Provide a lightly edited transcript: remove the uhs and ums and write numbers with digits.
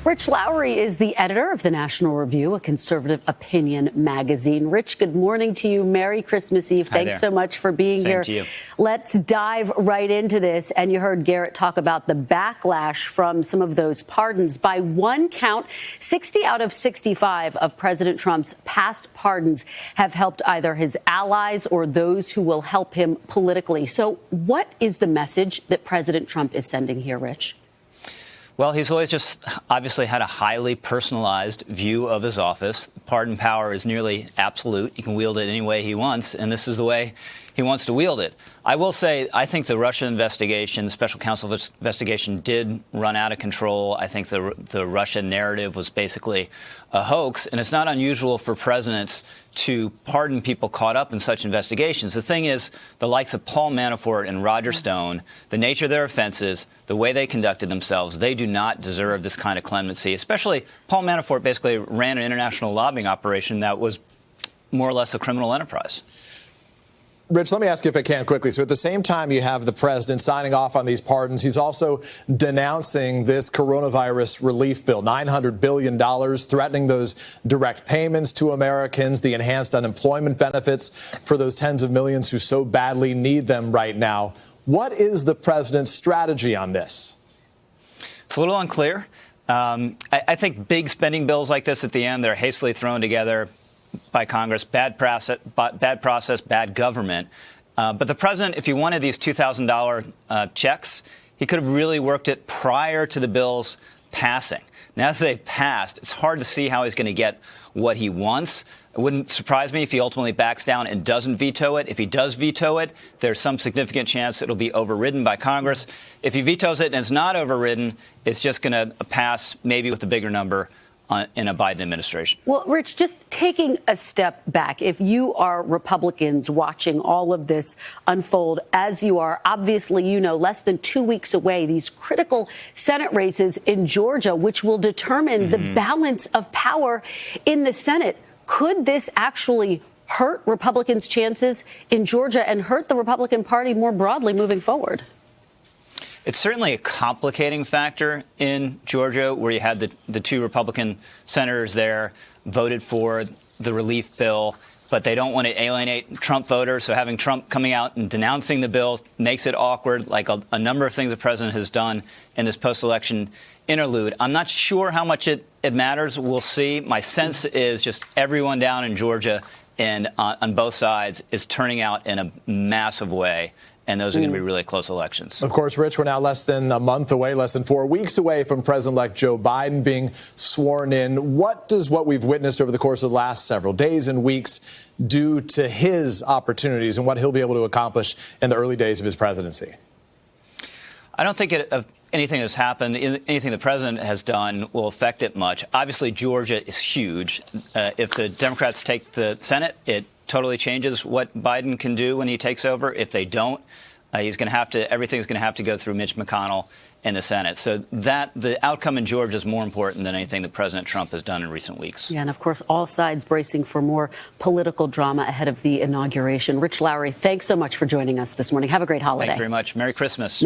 Rich Lowry is the editor of the National Review, a conservative opinion magazine. Rich, good morning to you. Merry Christmas Eve. Thanks so much for being here. To you. Let's dive right into this. And you heard Garrett talk about the backlash from some of those pardons. By one count, 60 out of 65 of President Trump's past pardons have helped either his allies or those who will help him politically. So what is the message that President Trump is sending here, Rich? Well, he's always just obviously had a highly personalized view of his office. Pardon power is nearly absolute. He can wield it any way he wants, and this is the way he wants to wield it. I will say, I think the Russia investigation, the special counsel investigation, did run out of control. I think the Russia narrative was basically a hoax, and it's not unusual for presidents to pardon people caught up in such investigations. The thing is, the likes of Paul Manafort and Roger Stone, the nature of their offenses, the way they conducted themselves, they do not deserve this kind of clemency. Especially Paul Manafort basically ran an international lobbying operation that was more or less a criminal enterprise. Rich, let me ask you if I can quickly. So at the same time you have the president signing off on these pardons, he's also denouncing this coronavirus relief bill, $900 billion, threatening those direct payments to Americans, the enhanced unemployment benefits for those tens of millions who so badly need them right now. What is the president's strategy on this? It's a little unclear. I think big spending bills like this at the end, they're hastily thrown together by Congress, bad process, bad government. But the president, if he wanted these $2,000 checks, he could have really worked it prior to the bills passing. Now that they've passed, it's hard to see how he's going to get what he wants. It wouldn't surprise me if he ultimately backs down and doesn't veto it. If he does veto it, there's some significant chance it'll be overridden by Congress. If he vetoes it and it's not overridden, it's just going to pass maybe with a bigger number in a Biden administration. Well, Rich, just taking a step back, if you are Republicans watching all of this unfold, as you are, obviously, you know, less than 2 weeks away, these critical Senate races in Georgia, which will determine the balance of power in the Senate. Could this actually hurt Republicans' chances in Georgia and hurt the Republican Party more broadly moving forward? It's certainly a complicating factor in Georgia, where you had the two Republican senators there voted for the relief bill, but they don't want to alienate Trump voters. So having Trump coming out and denouncing the bill makes it awkward, like a number of things the president has done in this post-election interlude. I'm not sure how much it matters. We'll see. My sense is just everyone down in Georgia and on both sides is turning out in a massive way. And those are going to be really close elections. Of course, Rich, we're now less than a month away, less than 4 weeks away from President-elect Joe Biden being sworn in. What does what we've witnessed over the course of the last several days and weeks do to his opportunities and what he'll be able to accomplish in the early days of his presidency? I don't think anything that's happened, anything the president has done will affect it much. Obviously, Georgia is huge. If the Democrats take the Senate, it totally changes what Biden can do when he takes over. If they don't, everything's going to have to go through Mitch McConnell in the Senate. So the outcome in Georgia is more important than anything that President Trump has done in recent weeks. Yeah, and of course, all sides bracing for more political drama ahead of the inauguration. Rich Lowry, thanks so much for joining us this morning. Have a great holiday. Thanks very much. Merry Christmas.